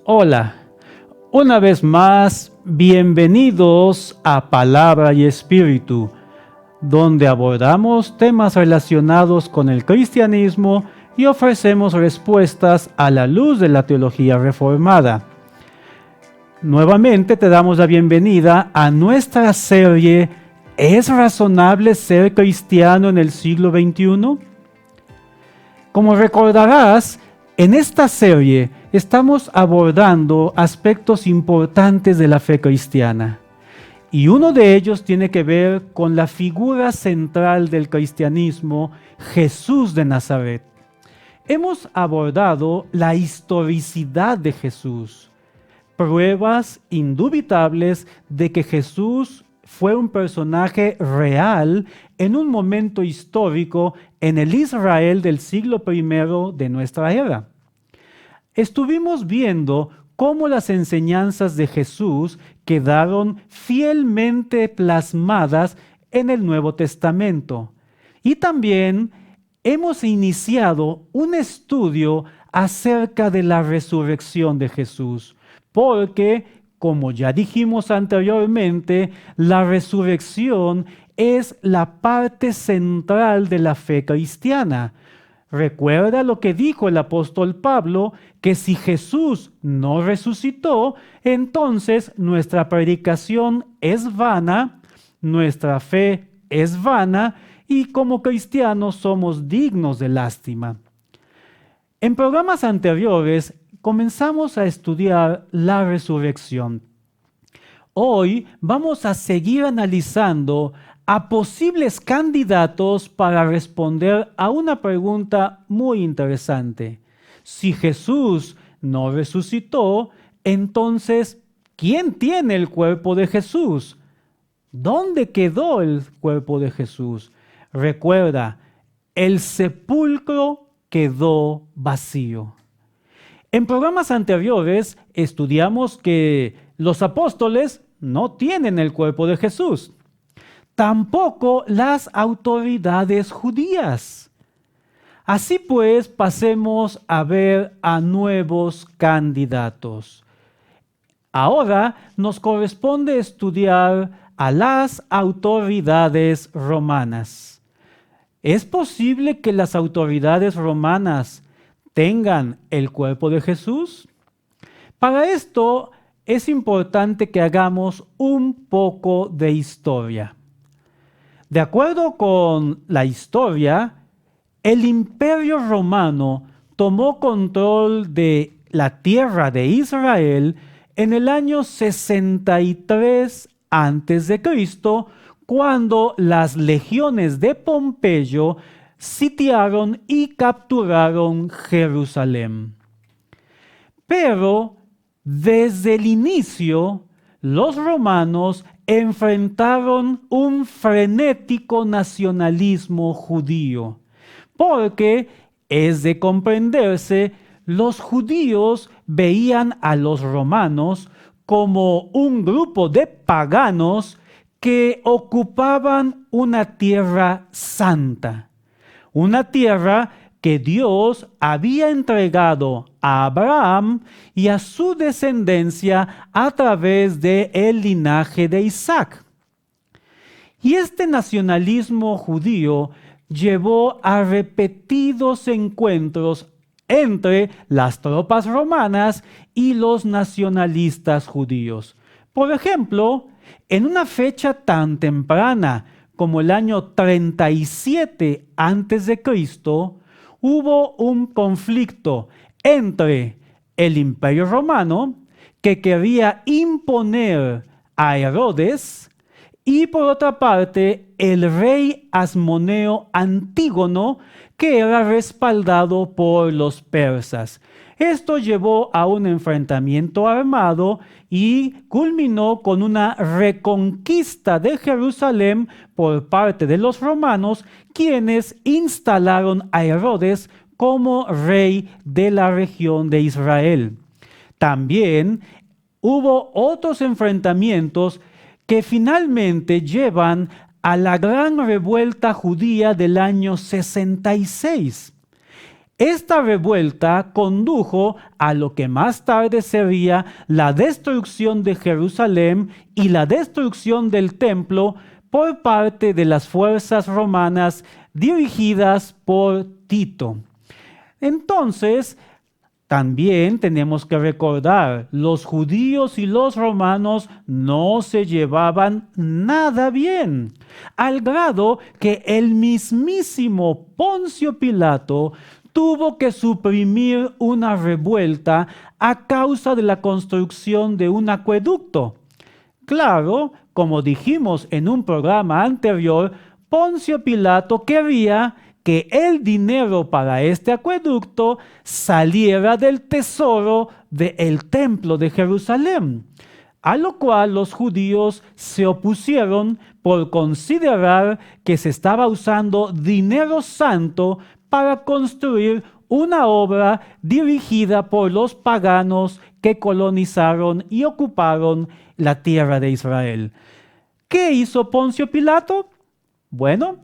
Hola, una vez más, bienvenidos a Palabra y Espíritu, donde abordamos temas relacionados con el cristianismo y ofrecemos respuestas a la luz de la teología reformada. Nuevamente te damos la bienvenida a nuestra serie ¿Es razonable ser cristiano en el siglo XXI? Como recordarás, en esta serie estamos abordando aspectos importantes de la fe cristiana. Y uno de ellos tiene que ver con la figura central del cristianismo, Jesús de Nazaret. Hemos abordado la historicidad de Jesús, pruebas indubitables de que Jesús fue un personaje real en un momento histórico en el Israel del siglo I de nuestra era. Estuvimos viendo cómo las enseñanzas de Jesús quedaron fielmente plasmadas en el Nuevo Testamento. Y también hemos iniciado un estudio acerca de la resurrección de Jesús, porque, como ya dijimos anteriormente, la resurrección es la parte central de la fe cristiana. Recuerda lo que dijo el apóstol Pablo, que si Jesús no resucitó, entonces nuestra predicación es vana, nuestra fe es vana y como cristianos somos dignos de lástima. En programas anteriores comenzamos a estudiar la resurrección. Hoy vamos a seguir analizando a posibles candidatos para responder a una pregunta muy interesante. Si Jesús no resucitó, entonces, ¿quién tiene el cuerpo de Jesús? ¿Dónde quedó el cuerpo de Jesús? Recuerda, el sepulcro quedó vacío. En programas anteriores estudiamos que los apóstoles no tienen el cuerpo de Jesús. Tampoco las autoridades judías. Así pues, pasemos a ver a nuevos candidatos. Ahora nos corresponde estudiar a las autoridades romanas. ¿Es posible que las autoridades romanas tengan el cuerpo de Jesús? Para esto es importante que hagamos un poco de historia. De acuerdo con la historia, el Imperio Romano tomó control de la tierra de Israel en el año 63 a.C., cuando las legiones de Pompeyo sitiaron y capturaron Jerusalén. Pero desde el inicio, los romanos enfrentaron un frenético nacionalismo judío, porque es de comprenderse, los judíos veían a los romanos como un grupo de paganos que ocupaban una tierra santa, una tierra que Dios había entregado a Abraham y a su descendencia a través del linaje de Isaac. Y este nacionalismo judío llevó a repetidos encuentros entre las tropas romanas y los nacionalistas judíos. Por ejemplo, en una fecha tan temprana como el año 37 a.C., hubo un conflicto entre el Imperio Romano, que quería imponer a Herodes, y por otra parte el rey Asmoneo Antígono, que era respaldado por los persas. Esto llevó a un enfrentamiento armado y culminó con una reconquista de Jerusalén por parte de los romanos, quienes instalaron a Herodes como rey de la región de Israel. También hubo otros enfrentamientos que finalmente llevan a la gran revuelta judía del año 66. Esta revuelta condujo a lo que más tarde sería la destrucción de Jerusalén y la destrucción del templo por parte de las fuerzas romanas dirigidas por Tito. Entonces, también tenemos que recordar, los judíos y los romanos no se llevaban nada bien, al grado que el mismísimo Poncio Pilato tuvo que suprimir una revuelta a causa de la construcción de un acueducto. Claro, como dijimos en un programa anterior, Poncio Pilato quería que el dinero para este acueducto saliera del tesoro del templo de Jerusalén, a lo cual los judíos se opusieron por considerar que se estaba usando dinero santo para construir una obra dirigida por los paganos que colonizaron y ocuparon la tierra de Israel. ¿Qué hizo Poncio Pilato? Bueno,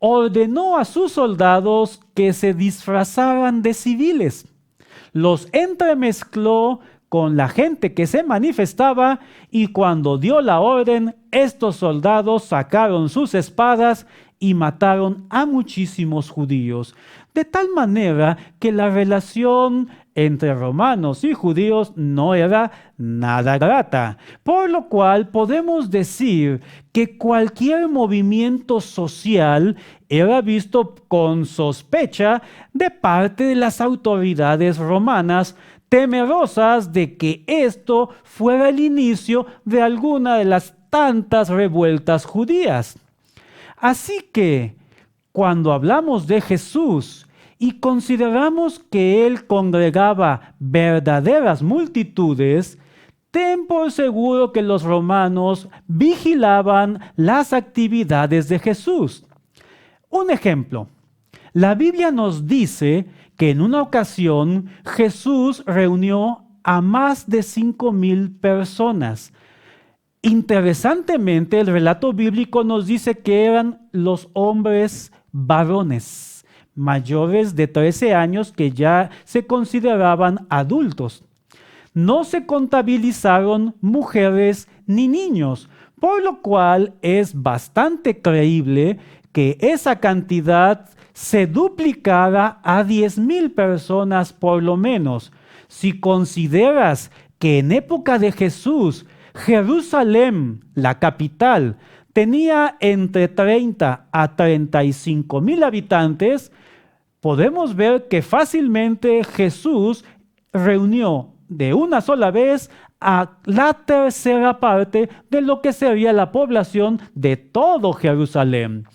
ordenó a sus soldados que se disfrazaran de civiles. Los entremezcló con la gente que se manifestaba y cuando dio la orden, estos soldados sacaron sus espadas y mataron a muchísimos judíos. De tal manera que la relación entre romanos y judíos no era nada grata, por lo cual podemos decir que cualquier movimiento social era visto con sospecha de parte de las autoridades romanas, temerosas de que esto fuera el inicio de alguna de las tantas revueltas judías. Así que, cuando hablamos de Jesús y consideramos que Él congregaba verdaderas multitudes, ten por seguro que los romanos vigilaban las actividades de Jesús. Un ejemplo, la Biblia nos dice que en una ocasión Jesús reunió a más de 5,000 personas. Interesantemente, el relato bíblico nos dice que eran los hombres varones, mayores de 13 años que ya se consideraban adultos. No se contabilizaron mujeres ni niños, por lo cual es bastante creíble que esa cantidad se duplicara a 10,000 personas por lo menos. Si consideras que en época de Jesús, Jerusalén, la capital, tenía entre 30 a 35,000 habitantes, podemos ver que fácilmente Jesús reunió de una sola vez a la tercera parte de lo que sería la población de todo Jerusalén.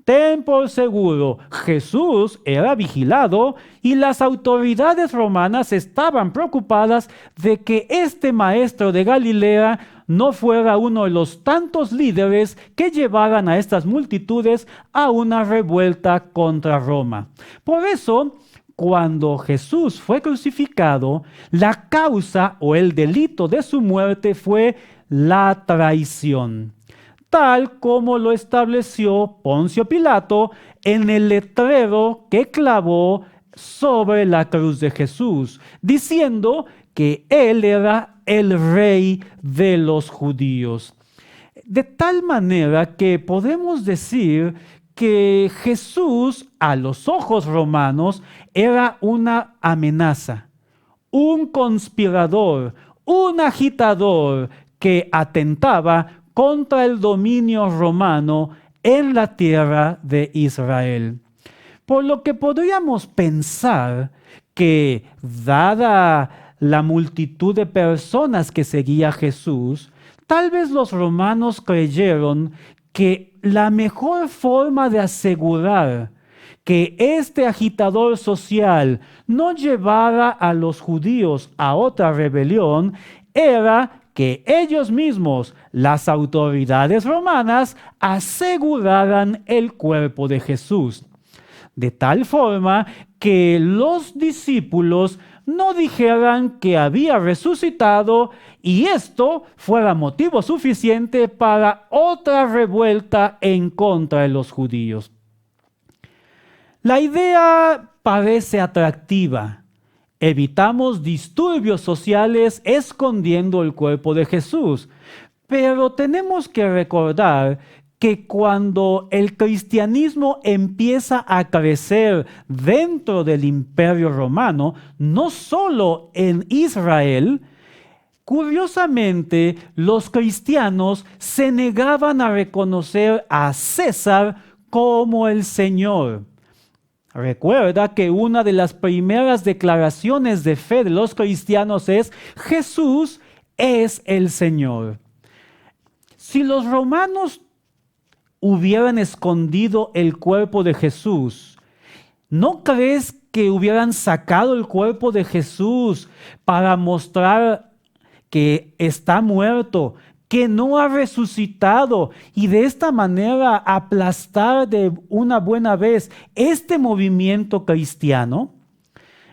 Ten por seguro, Jesús era vigilado y las autoridades romanas estaban preocupadas de que este maestro de Galilea no fuera uno de los tantos líderes que llevaran a estas multitudes a una revuelta contra Roma. Por eso, cuando Jesús fue crucificado, la causa o el delito de su muerte fue la traición, tal como lo estableció Poncio Pilato en el letrero que clavó sobre la cruz de Jesús, diciendo que él era el rey de los judíos. De tal manera que podemos decir que Jesús, a los ojos romanos, era una amenaza, un conspirador, un agitador que atentaba contra el dominio romano en la tierra de Israel. Por lo que podríamos pensar que, dada la multitud de personas que seguía a Jesús, tal vez los romanos creyeron que la mejor forma de asegurar que este agitador social no llevara a los judíos a otra rebelión era que ellos mismos, las autoridades romanas, aseguraran el cuerpo de Jesús, de tal forma que los discípulos no dijeran que había resucitado y esto fuera motivo suficiente para otra revuelta en contra de los judíos. La idea parece atractiva. Evitamos disturbios sociales escondiendo el cuerpo de Jesús. Pero tenemos que recordar que cuando el cristianismo empieza a crecer dentro del Imperio Romano, no solo en Israel, curiosamente los cristianos se negaban a reconocer a César como el Señor. Recuerda que una de las primeras declaraciones de fe de los cristianos es: Jesús es el Señor. Si los romanos hubieran escondido el cuerpo de Jesús, ¿no crees que hubieran sacado el cuerpo de Jesús para mostrar que está muerto, que no ha resucitado, y de esta manera aplastar de una buena vez este movimiento cristiano?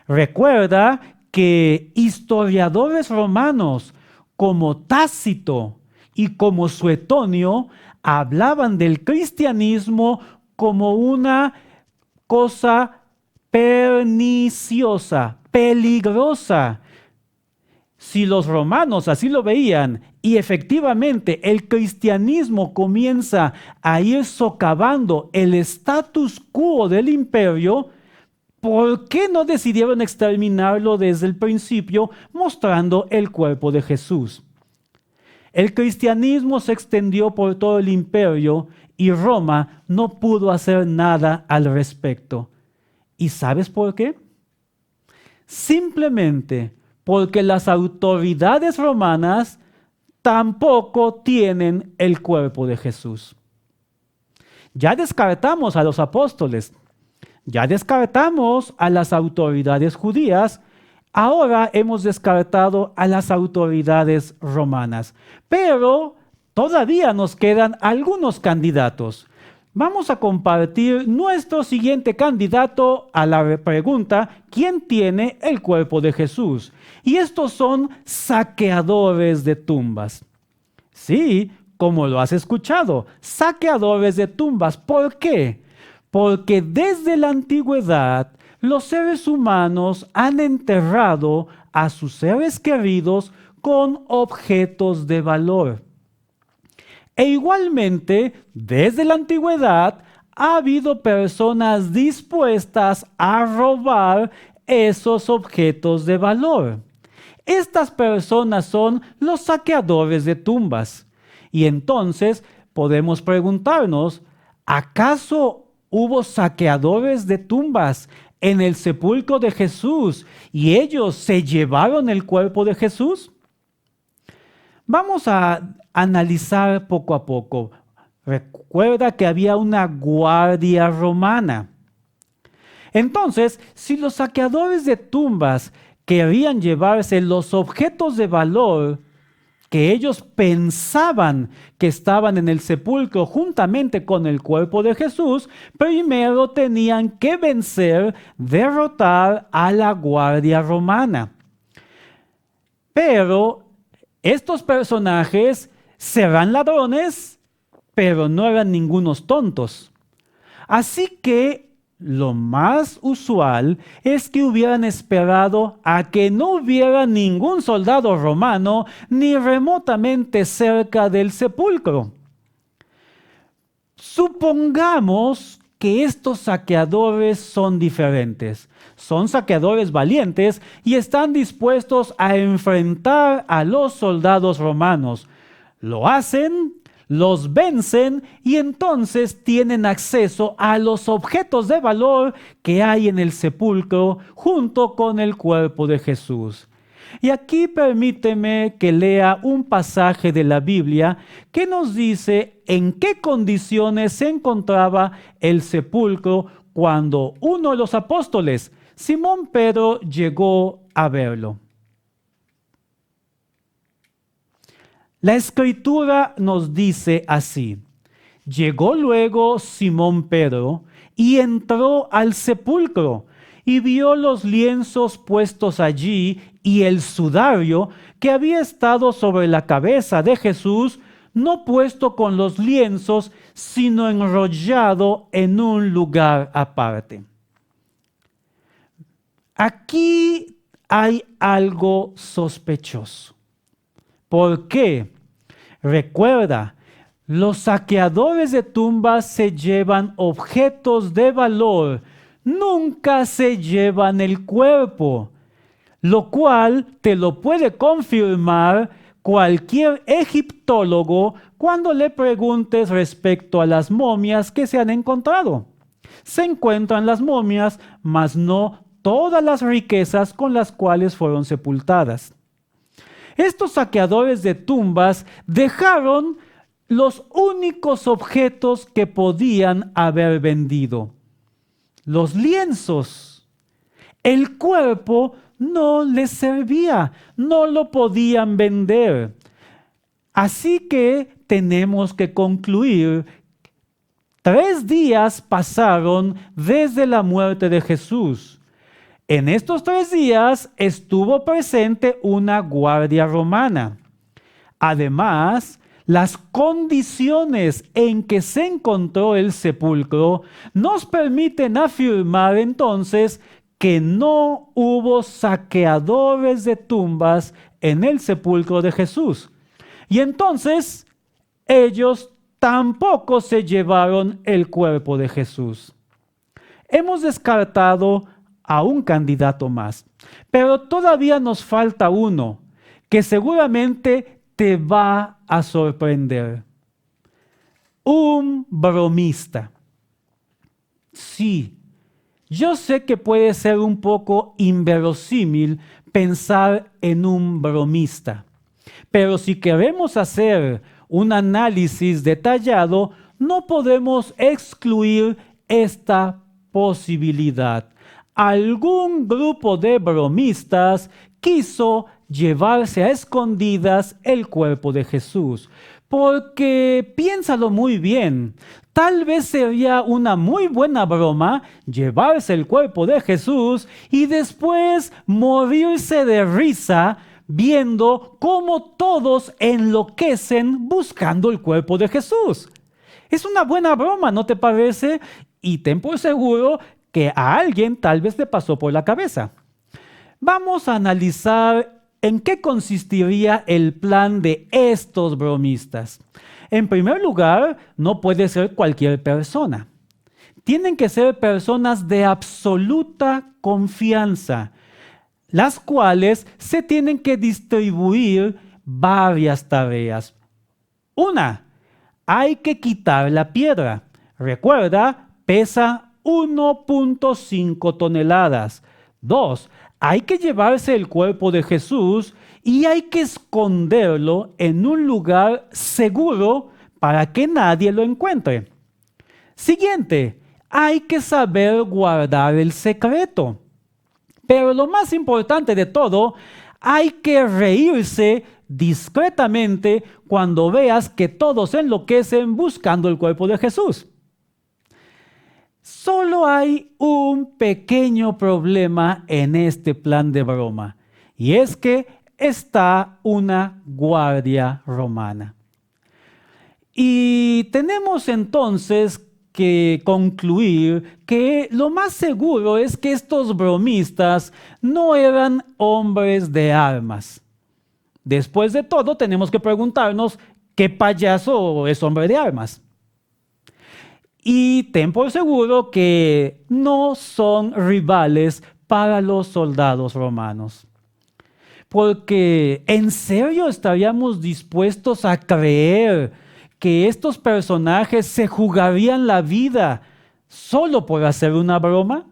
Recuerda que historiadores romanos como Tácito y como Suetonio hablaban del cristianismo como una cosa perniciosa, peligrosa. Si los romanos así lo veían y efectivamente el cristianismo comienza a ir socavando el status quo del imperio, ¿por qué no decidieron exterminarlo desde el principio mostrando el cuerpo de Jesús? El cristianismo se extendió por todo el imperio y Roma no pudo hacer nada al respecto. ¿Y sabes por qué? Simplemente porque las autoridades romanas tampoco tienen el cuerpo de Jesús. Ya descartamos a los apóstoles, ya descartamos a las autoridades judías. Ahora hemos descartado a las autoridades romanas, pero todavía nos quedan algunos candidatos. Vamos a compartir nuestro siguiente candidato a la pregunta: ¿quién tiene el cuerpo de Jesús? Y estos son saqueadores de tumbas. Sí, como lo has escuchado, saqueadores de tumbas. ¿Por qué? Porque desde la antigüedad los seres humanos han enterrado a sus seres queridos con objetos de valor. E igualmente, desde la antigüedad ha habido personas dispuestas a robar esos objetos de valor. Estas personas son los saqueadores de tumbas. Y entonces podemos preguntarnos, ¿acaso hubo saqueadores de tumbas en el sepulcro de Jesús y ellos se llevaron el cuerpo de Jesús? Vamos a analizar poco a poco. Recuerda que había una guardia romana. Entonces, si los saqueadores de tumbas querían llevarse los objetos de valor que ellos pensaban que estaban en el sepulcro juntamente con el cuerpo de Jesús, primero tenían que vencer, derrotar a la guardia romana. Pero estos personajes serán ladrones, pero no eran ningunos tontos. Así que lo más usual es que hubieran esperado a que no hubiera ningún soldado romano ni remotamente cerca del sepulcro. Supongamos que estos saqueadores son diferentes. Son saqueadores valientes y están dispuestos a enfrentar a los soldados romanos. Lo hacen, los vencen y entonces tienen acceso a los objetos de valor que hay en el sepulcro junto con el cuerpo de Jesús. Y aquí permíteme que lea un pasaje de la Biblia que nos dice en qué condiciones se encontraba el sepulcro cuando uno de los apóstoles, Simón Pedro, llegó a verlo. La Escritura nos dice así: llegó luego Simón Pedro y entró al sepulcro y vio los lienzos puestos allí y el sudario que había estado sobre la cabeza de Jesús, no puesto con los lienzos, sino enrollado en un lugar aparte. Aquí hay algo sospechoso. ¿Por qué? Recuerda, los saqueadores de tumbas se llevan objetos de valor, nunca se llevan el cuerpo, lo cual te lo puede confirmar cualquier egiptólogo cuando le preguntes respecto a las momias que se han encontrado. Se encuentran las momias, mas no todas las riquezas con las cuales fueron sepultadas. Estos saqueadores de tumbas dejaron los únicos objetos que podían haber vendido: los lienzos. El cuerpo no les servía, no lo podían vender. Así que tenemos que concluir: 3 días pasaron desde la muerte de Jesús. En estos 3 días estuvo presente una guardia romana. Además, las condiciones en que se encontró el sepulcro nos permiten afirmar entonces que no hubo saqueadores de tumbas en el sepulcro de Jesús. Y entonces ellos tampoco se llevaron el cuerpo de Jesús. Hemos descartado a un candidato más, pero todavía nos falta uno que seguramente te va a sorprender. Un bromista. Sí, yo sé que puede ser un poco inverosímil pensar en un bromista, pero si queremos hacer un análisis detallado, no podemos excluir esta posibilidad. Algún grupo de bromistas quiso llevarse a escondidas el cuerpo de Jesús, porque piénsalo muy bien, tal vez sería una muy buena broma llevarse el cuerpo de Jesús y después morirse de risa viendo cómo todos enloquecen buscando el cuerpo de Jesús. Es una buena broma, ¿no te parece? Y ten por seguro que a alguien tal vez le pasó por la cabeza. Vamos a analizar en qué consistiría el plan de estos bromistas. En primer lugar, no puede ser cualquier persona. Tienen que ser personas de absoluta confianza, las cuales se tienen que distribuir varias tareas. Una, hay que quitar la piedra. Recuerda, pesa 1.5 toneladas. 2, hay que llevarse el cuerpo de Jesús y hay que esconderlo en un lugar seguro para que nadie lo encuentre. Siguiente, hay que saber guardar el secreto. Pero lo más importante de todo, hay que reírse discretamente cuando veas que todos enloquecen buscando el cuerpo de Jesús. Solo hay un pequeño problema en este plan de broma, y es que está una guardia romana. Y tenemos entonces que concluir que lo más seguro es que estos bromistas no eran hombres de armas. Después de todo, tenemos que preguntarnos qué payaso es hombre de armas. Y ten por seguro que no son rivales para los soldados romanos. Porque ¿en serio estaríamos dispuestos a creer que estos personajes se jugarían la vida solo por hacer una broma?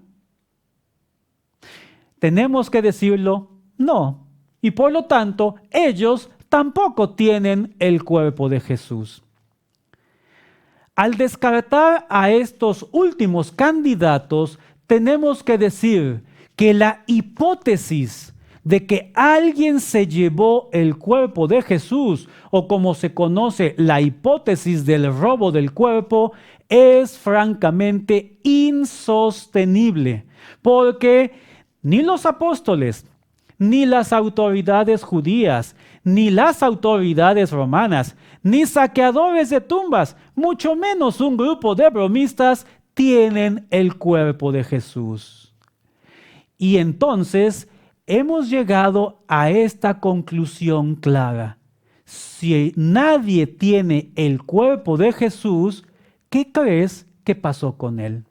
Tenemos que decirlo, no. Y por lo tanto, ellos tampoco tienen el cuerpo de Jesús. Al descartar a estos últimos candidatos, tenemos que decir que la hipótesis de que alguien se llevó el cuerpo de Jesús, o como se conoce, la hipótesis del robo del cuerpo, es francamente insostenible, porque ni los apóstoles, ni las autoridades judías, ni las autoridades romanas, ni saqueadores de tumbas, mucho menos un grupo de bromistas, tienen el cuerpo de Jesús. Y entonces hemos llegado a esta conclusión clara. Si nadie tiene el cuerpo de Jesús, ¿qué crees que pasó con él?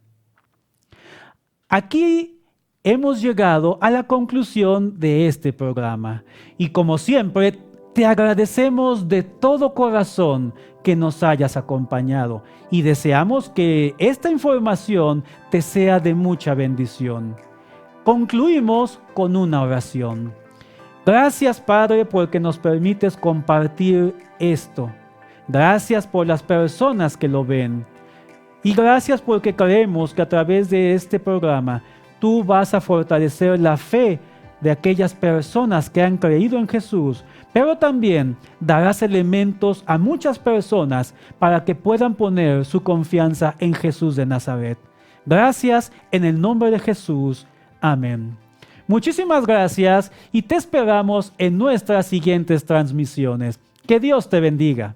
Aquí hemos llegado a la conclusión de este programa. Y como siempre, te agradecemos de todo corazón que nos hayas acompañado y deseamos que esta información te sea de mucha bendición. Concluimos con una oración. Gracias, Padre, porque nos permites compartir esto. Gracias por las personas que lo ven. Y gracias porque creemos que a través de este programa tú vas a fortalecer la fe de aquellas personas que han creído en Jesús, pero también darás elementos a muchas personas para que puedan poner su confianza en Jesús de Nazaret. Gracias en el nombre de Jesús. Amén. Muchísimas gracias y te esperamos en nuestras siguientes transmisiones. Que Dios te bendiga.